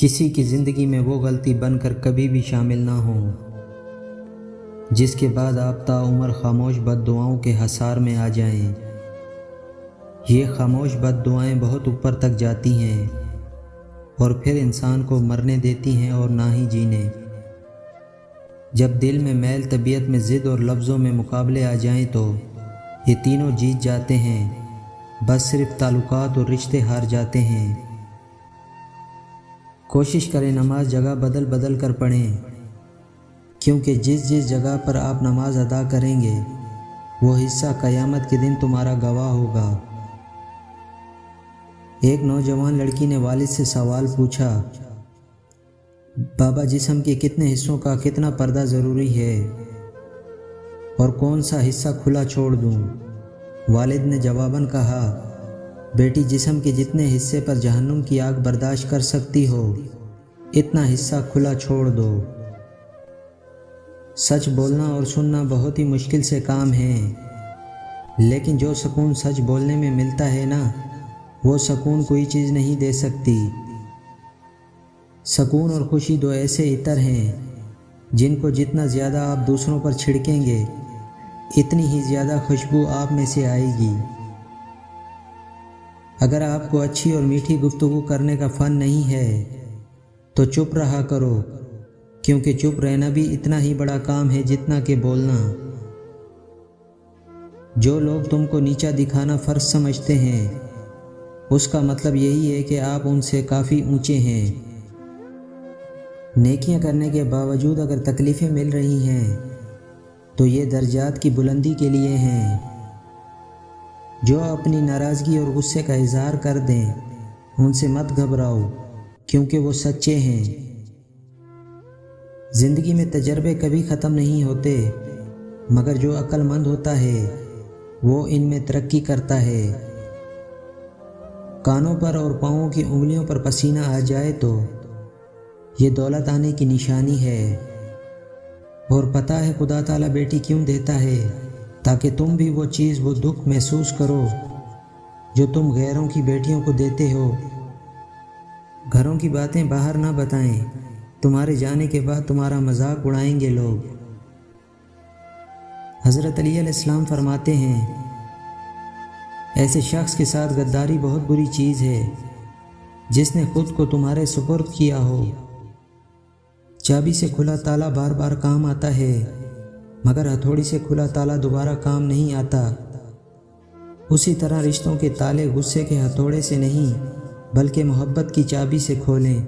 کسی کی زندگی میں وہ غلطی بن کر کبھی بھی شامل نہ ہو جس کے بعد آپ تا عمر خاموش بد دعاؤں کے حصار میں آ جائیں۔ یہ خاموش بد دعائیں بہت اوپر تک جاتی ہیں اور پھر انسان کو مرنے دیتی ہیں اور نہ ہی جینے۔ جب دل میں میل، طبیعت میں ضد اور لفظوں میں مقابلے آ جائیں تو یہ تینوں جیت جاتے ہیں، بس صرف تعلقات اور رشتے ہار جاتے ہیں۔ کوشش کریں نماز جگہ بدل بدل کر پڑھیں، کیونکہ جس جگہ پر آپ نماز ادا کریں گے وہ حصہ قیامت کے دن تمہارا گواہ ہوگا۔ ایک نوجوان لڑکی نے والد سے سوال پوچھا، بابا جسم کے کتنے حصوں کا کتنا پردہ ضروری ہے اور کون سا حصہ کھلا چھوڑ دوں؟ والد نے جواباً کہا، بیٹی جسم کے جتنے حصے پر جہنم کی آگ برداشت کر سکتی ہو اتنا حصہ کھلا چھوڑ دو۔ سچ بولنا اور سننا بہت ہی مشکل سے کام ہے، لیکن جو سکون سچ بولنے میں ملتا ہے نا، وہ سکون کوئی چیز نہیں دے سکتی۔ سکون اور خوشی دو ایسے عطر ہیں جن کو جتنا زیادہ آپ دوسروں پر چھڑکیں گے اتنی ہی زیادہ خوشبو آپ میں سے آئے گی۔ اگر آپ کو اچھی اور میٹھی گفتگو کرنے کا فن نہیں ہے تو چپ رہا کرو، کیونکہ چپ رہنا بھی اتنا ہی بڑا کام ہے جتنا کہ بولنا۔ جو لوگ تم کو نیچا دکھانا فرض سمجھتے ہیں اس کا مطلب یہی ہے کہ آپ ان سے کافی اونچے ہیں۔ نیکیاں کرنے کے باوجود اگر تکلیفیں مل رہی ہیں تو یہ درجات کی بلندی کے لیے ہیں۔ جو اپنی ناراضگی اور غصے کا اظہار کر دیں ان سے مت گھبراؤ، کیونکہ وہ سچے ہیں۔ زندگی میں تجربے کبھی ختم نہیں ہوتے، مگر جو عقل مند ہوتا ہے وہ ان میں ترقی کرتا ہے۔ کانوں پر اور پاؤں کی انگلیوں پر پسینہ آ جائے تو یہ دولت آنے کی نشانی ہے، اور پتہ ہے خدا تعالیٰ بیٹی کیوں دیتا ہے؟ تاکہ تم بھی وہ چیز، وہ دکھ محسوس کرو جو تم غیروں کی بیٹیوں کو دیتے ہو۔ گھروں کی باتیں باہر نہ بتائیں، تمہارے جانے کے بعد تمہارا مذاق اڑائیں گے لوگ۔ حضرت علی علیہ السلام فرماتے ہیں، ایسے شخص کے ساتھ غداری بہت بری چیز ہے جس نے خود کو تمہارے سپرد کیا ہو۔ چابی سے کھلا تالا بار بار کام آتا ہے، مگر ہتھوڑی سے کھلا تالا دوبارہ کام نہیں آتا۔ اسی طرح رشتوں کے تالے غصے کے ہتھوڑے سے نہیں بلکہ محبت کی چابی سے کھولیں۔